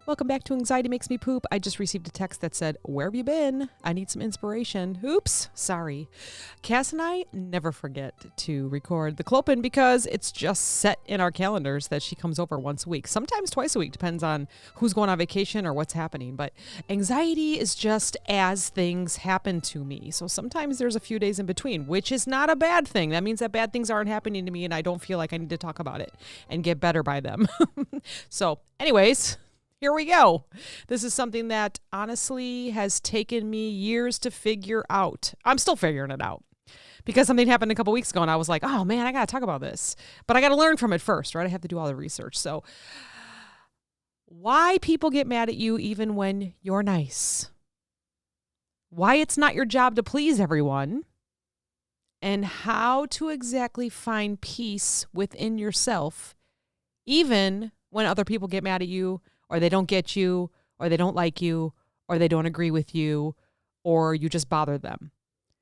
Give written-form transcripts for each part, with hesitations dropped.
Welcome back to Anxiety Makes Me Poop. I just received a text that said, "Where have you been? I need some inspiration." Oops, sorry. Cass and I never forget to record the Clopen because it's just set in our calendars that she comes over once a week, sometimes twice a week, depends on who's going on vacation or what's happening. But anxiety is just as things happen to me. So sometimes there's a few days in between, which is not a bad thing. That means that bad things aren't happening to me and I don't feel like I need to talk about it and get better by them. So anyways, here we go. This is something that honestly has taken me years to figure out. I'm still figuring it out because something happened a couple weeks ago and I was like, oh man, I got to talk about this. But I got to learn from it first, right? I have to do all the research. So why people get mad at you even when you're nice. Why it's not your job to please everyone. And how to exactly find peace within yourself even when other people get mad at you, or they don't get you, or they don't like you, or they don't agree with you, or you just bother them.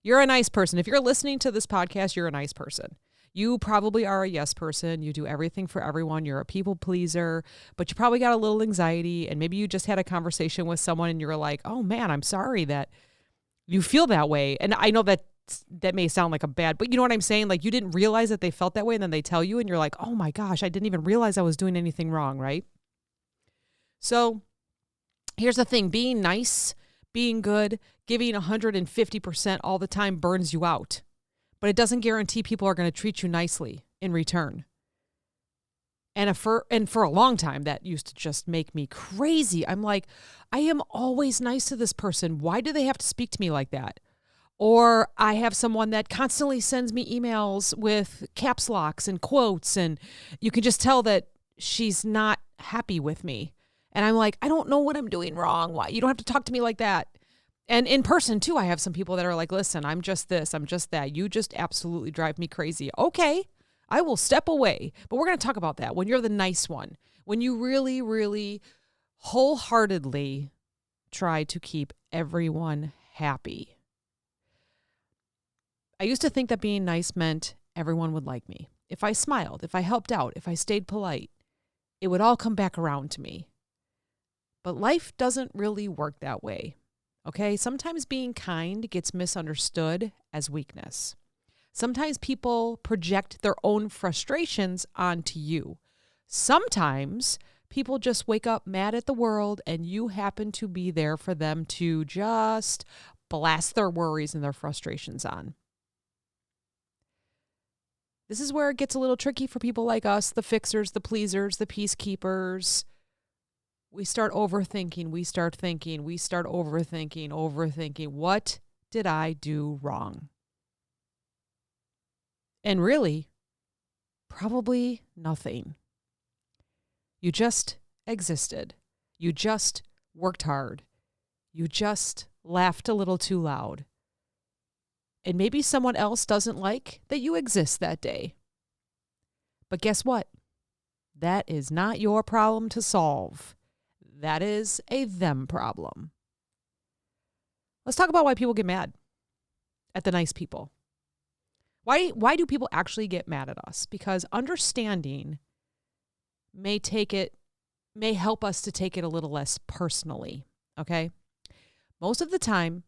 You're a nice person. If you're listening to this podcast, you're a nice person. You probably are a yes person. You do everything for everyone. You're a people pleaser, but you probably got a little anxiety, and maybe you just had a conversation with someone and you're like, oh man, I'm sorry that you feel that way. And I know that may sound like a bad, but you know what I'm saying? Like you didn't realize that they felt that way, and then they tell you and you're like, oh my gosh, I didn't even realize I was doing anything wrong, right? So here's the thing. Being nice, being good, giving 150% all the time burns you out. But it doesn't guarantee people are going to treat you nicely in return. And for a long time, that used to just make me crazy. I'm like, I am always nice to this person. Why do they have to speak to me like that? Or I have someone that constantly sends me emails with caps locks and quotes, and you can just tell that she's not happy with me. And I'm like, I don't know what I'm doing wrong. Why? You don't have to talk to me like that. And in person, too, I have some people that are like, listen, I'm just this, I'm just that. You just absolutely drive me crazy. Okay, I will step away. But we're going to talk about that when you're the nice one, when you really, really wholeheartedly try to keep everyone happy. I used to think that being nice meant everyone would like me. If I smiled, if I helped out, if I stayed polite, it would all come back around to me. But life doesn't really work that way, okay? Sometimes being kind gets misunderstood as weakness. Sometimes people project their own frustrations onto you. Sometimes people just wake up mad at the world and you happen to be there for them to just blast their worries and their frustrations on. This is where it gets a little tricky for people like us, the fixers, the pleasers, the peacekeepers. We start overthinking, we start overthinking. What did I do wrong? And really, probably nothing. You just existed. You just worked hard. You just laughed a little too loud. And maybe someone else doesn't like that you exist that day. But guess what? That is not your problem to solve. That is a them problem. Let's talk about why people get mad at the nice people. Why do people actually get mad at us? Because understanding may help us to take it a little less personally, okay? Most of the time,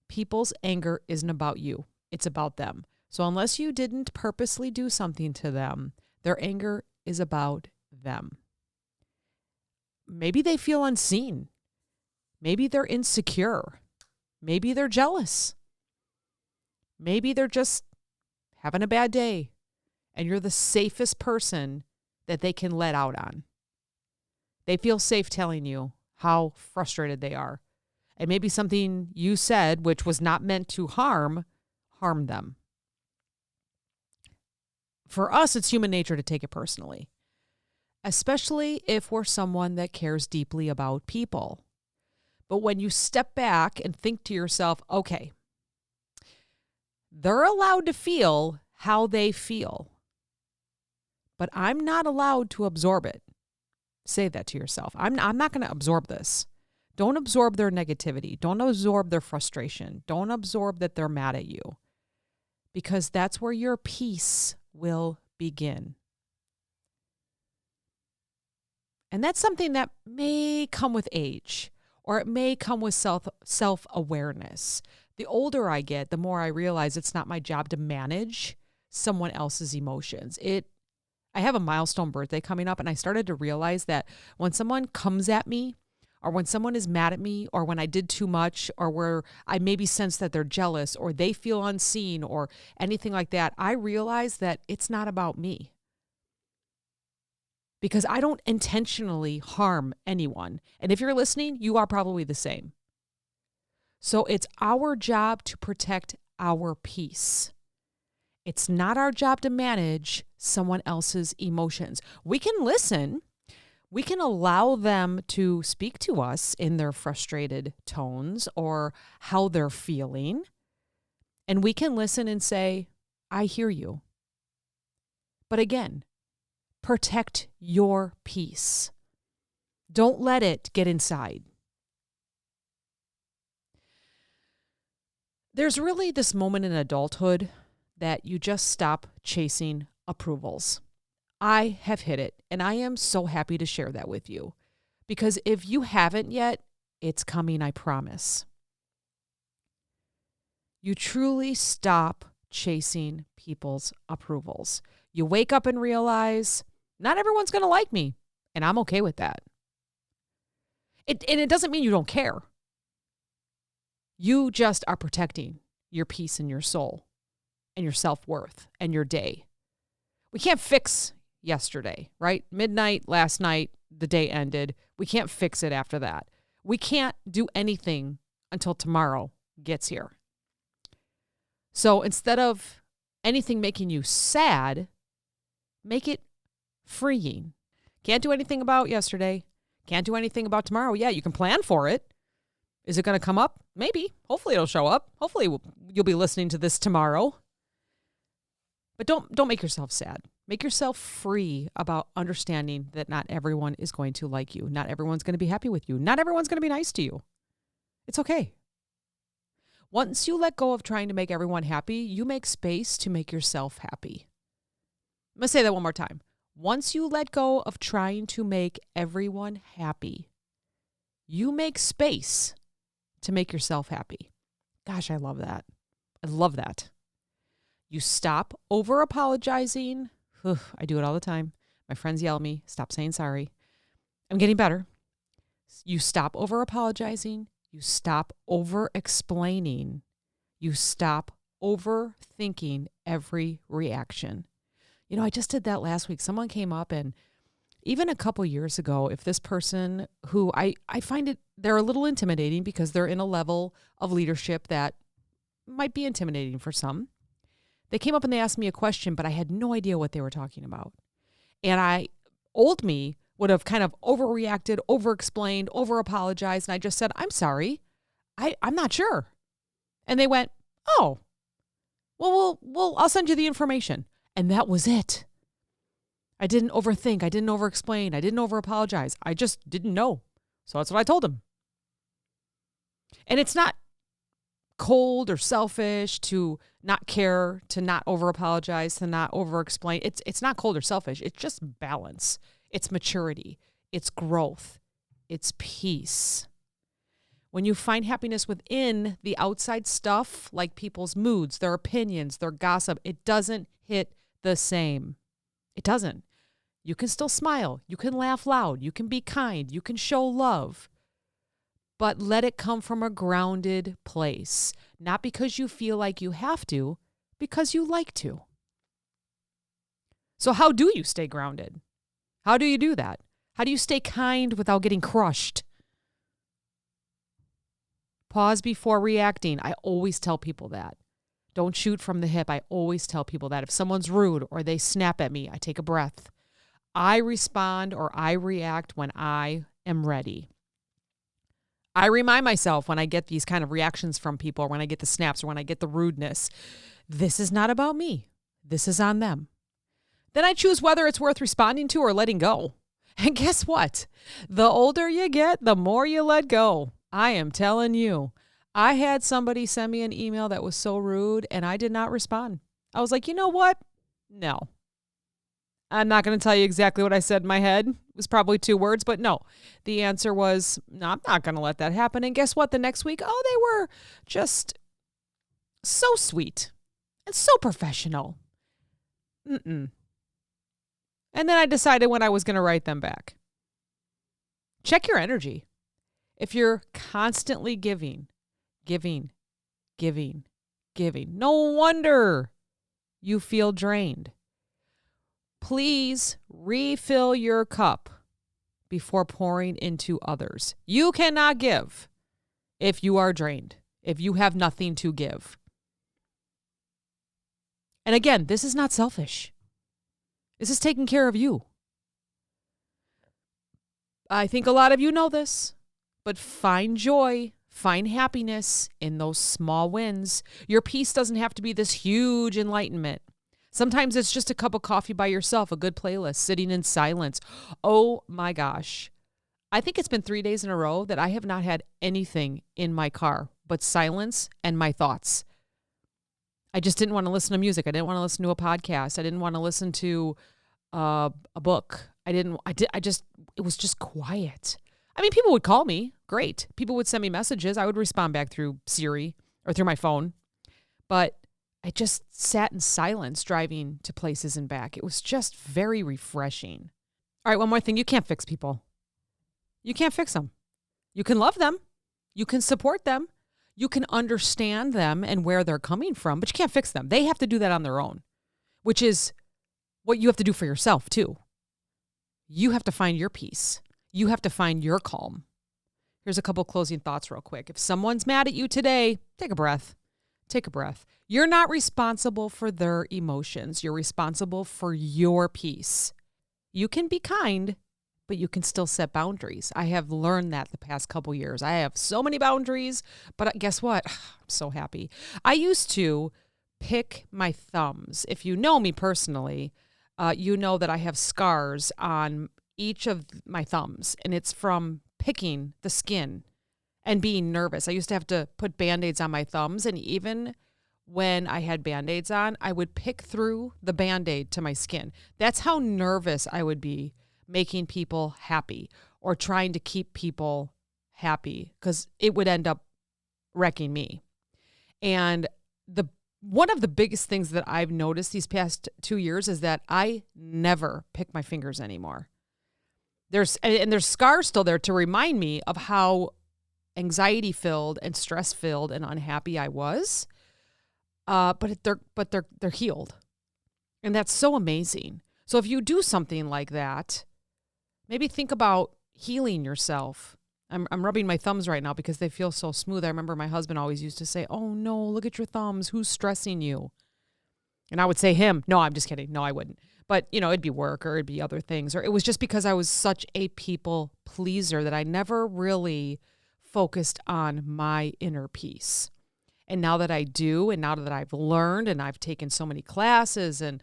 people's anger isn't about you. It's about them. So unless you didn't purposely do something to them, their anger is about them. Maybe they feel unseen. Maybe they're insecure. Maybe they're jealous. Maybe they're just having a bad day and you're the safest person that they can let out on. They feel safe telling you how frustrated they are. And maybe something you said, which was not meant to harmed them. For us, it's human nature to take it personally, especially if we're someone that cares deeply about people. But when you step back and think to yourself, okay, they're allowed to feel how they feel, but I'm not allowed to absorb it. Say that to yourself. I'm not going to absorb this. Don't absorb their negativity. Don't absorb their frustration. Don't absorb that they're mad at you, because that's where your peace will begin. And that's something that may come with age, or it may come with self-awareness. The older I get, the more I realize it's not my job to manage someone else's emotions. I have a milestone birthday coming up, and I started to realize that when someone comes at me, or when someone is mad at me, or when I did too much, or where I maybe sense that they're jealous or they feel unseen or anything like that, I realize that it's not about me. Because I don't intentionally harm anyone. And if you're listening, you are probably the same. So it's our job to protect our peace. It's not our job to manage someone else's emotions. We can listen. We can allow them to speak to us in their frustrated tones or how they're feeling. And we can listen and say, I hear you. But again, protect your peace. Don't let it get inside. There's really this moment in adulthood that you just stop chasing approvals. I have hit it, and I am so happy to share that with you. Because if you haven't yet, it's coming, I promise. You truly stop chasing people's approvals. You wake up and realize, not everyone's going to like me, and I'm okay with that. And it doesn't mean you don't care. You just are protecting your peace and your soul and your self-worth and your day. We can't fix yesterday, right? Midnight, last night, the day ended. We can't fix it after that. We can't do anything until tomorrow gets here. So instead of anything making you sad, make it freeing. Can't do anything about yesterday. Can't do anything about tomorrow. Yeah, you can plan for it. Is it going to come up? Maybe. Hopefully it'll show up. Hopefully you'll be listening to this tomorrow. But don't make yourself sad. Make yourself free about understanding that not everyone is going to like you. Not everyone's going to be happy with you. Not everyone's going to be nice to you. It's okay. Once you let go of trying to make everyone happy, you make space to make yourself happy. I'm going to say that one more time. Once you let go of trying to make everyone happy, you make space to make yourself happy. Gosh, I love that. I love that. You stop over apologizing. I do it all the time. My friends yell at me, stop saying sorry. I'm getting better. You stop over apologizing. You stop over explaining. You stop overthinking every reaction. You know, I just did that last week. Someone came up, and even a couple years ago, if this person who I find they're a little intimidating because they're in a level of leadership that might be intimidating for some. They came up and they asked me a question, but I had no idea what they were talking about. And old me would have kind of overreacted, over-explained, over-apologized. And I just said, I'm sorry. I'm not sure. And they went, oh, well, I'll send you the information. And that was it. I didn't overthink. I didn't over-explain. I didn't over-apologize. I just didn't know. So that's what I told them. And it's not cold or selfish to not care, to not over-apologize, to not over-explain. It's not cold or selfish. It's just balance. It's maturity. It's growth. It's peace. When you find happiness within the outside stuff, like people's moods, their opinions, their gossip, it doesn't hit the same. It doesn't. You can still smile. You can laugh loud. You can be kind. You can show love. But let it come from a grounded place. Not because you feel like you have to, because you like to. So how do you stay grounded? How do you do that? How do you stay kind without getting crushed? Pause before reacting. I always tell people that. Don't shoot from the hip. I always tell people that. If someone's rude or they snap at me, I take a breath. I respond or I react when I am ready. I remind myself when I get these kind of reactions from people, or when I get the snaps, or when I get the rudeness, this is not about me. This is on them. Then I choose whether it's worth responding to or letting go. And guess what? The older you get, the more you let go. I am telling you. I had somebody send me an email that was so rude, and I did not respond. I was like, you know what? No. I'm not going to tell you exactly what I said in my head. It was probably 2 words, but no. The answer was, no, I'm not going to let that happen. And guess what? The next week, oh, they were just so sweet and so professional. And then I decided when I was going to write them back. Check your energy. If you're constantly giving, no wonder you feel drained. Please refill your cup before pouring into others. You cannot give if you are drained, if you have nothing to give. And again, this is not selfish. This is taking care of you. I think a lot of you know this, but find joy, find happiness in those small wins. Your peace doesn't have to be this huge enlightenment. Sometimes it's just a cup of coffee by yourself, a good playlist, sitting in silence. Oh my gosh. I think it's been 3 days in a row that I have not had anything in my car but silence and my thoughts. I just didn't want to listen to music. I didn't want to listen to a podcast. I didn't want to listen to a book. It was just quiet. I mean, people would call me. Great. People would send me messages. I would respond back through Siri or through my phone. But I just sat in silence driving to places and back. It was just very refreshing. All right, one more thing. You can't fix people. You can't fix them. You can love them. You can support them. You can understand them and where they're coming from, but you can't fix them. They have to do that on their own, which is what you have to do for yourself too. You have to find your peace. You have to find your calm. Here's a couple closing thoughts real quick. If someone's mad at you today, take a breath. Take a breath. You're not responsible for their emotions. You're responsible for your peace. You can be kind, but you can still set boundaries. I have learned that the past couple years. I have so many boundaries, but guess what? I'm so happy. I used to pick my thumbs. If you know me personally, you know that I have scars on each of my thumbs, and it's from picking the skin and being nervous. I used to have to put Band-Aids on my thumbs, and even when I had Band-Aids on, I would pick through the Band-Aid to my skin. That's how nervous I would be making people happy or trying to keep people happy, because it would end up wrecking me. And one of the biggest things that I've noticed these past 2 years is that I never pick my fingers anymore. There's scars still there to remind me of how anxiety-filled and stress-filled and unhappy I was. But they're healed. And that's so amazing. So if you do something like that, maybe think about healing yourself. I'm rubbing my thumbs right now because they feel so smooth. I remember my husband always used to say, "Oh no, look at your thumbs. Who's stressing you?" And I would say him. No, I'm just kidding. No, I wouldn't. But, it'd be work or it'd be other things. Or it was just because I was such a people pleaser that I never really focused on my inner peace. And now that I do, and now that I've learned and I've taken so many classes and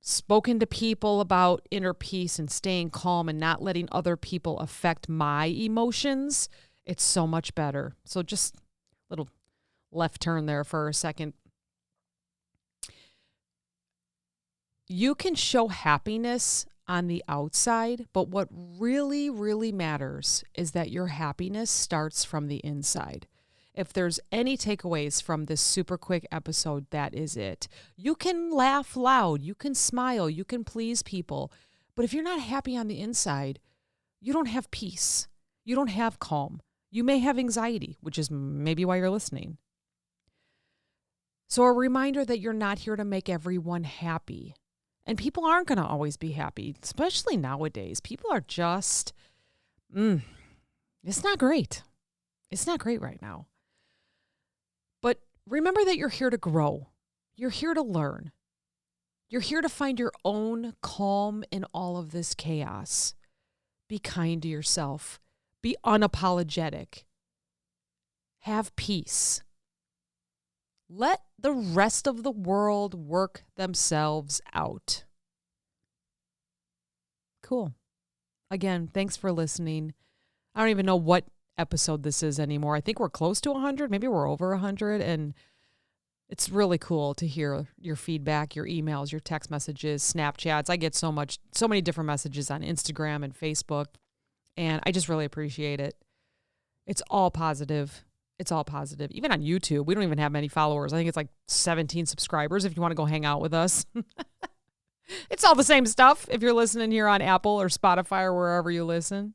spoken to people about inner peace and staying calm and not letting other people affect my emotions, it's so much better. So just a little left turn there for a second. You can show happiness on the outside, but what really, really matters is that your happiness starts from the inside. If there's any takeaways from this super quick episode, that is it. You can laugh loud, you can smile, you can please people, but if you're not happy on the inside, you don't have peace. You don't have calm. You may have anxiety, which is maybe why you're listening. So a reminder that you're not here to make everyone happy. And people aren't going to always be happy, especially nowadays. People are just, it's not great. It's not great right now. But remember that you're here to grow. You're here to learn. You're here to find your own calm in all of this chaos. Be kind to yourself. Be unapologetic. Have peace. Let the rest of the world work themselves out. Cool. Again, thanks for listening. I don't even know what episode this is anymore. I think we're close to 100. Maybe we're over 100. And It's really cool to hear your feedback, your emails, your text messages, Snapchats. I get so many different messages on Instagram and Facebook, and I just really appreciate it. It's all positive. It's all positive. Even on YouTube, we don't even have many followers. I think it's like 17 subscribers if you want to go hang out with us. It's all the same stuff if you're listening here on Apple or Spotify or wherever you listen.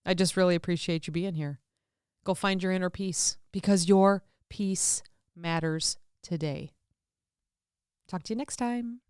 I just really appreciate you being here. Go find your inner peace because your peace matters today. Talk to you next time.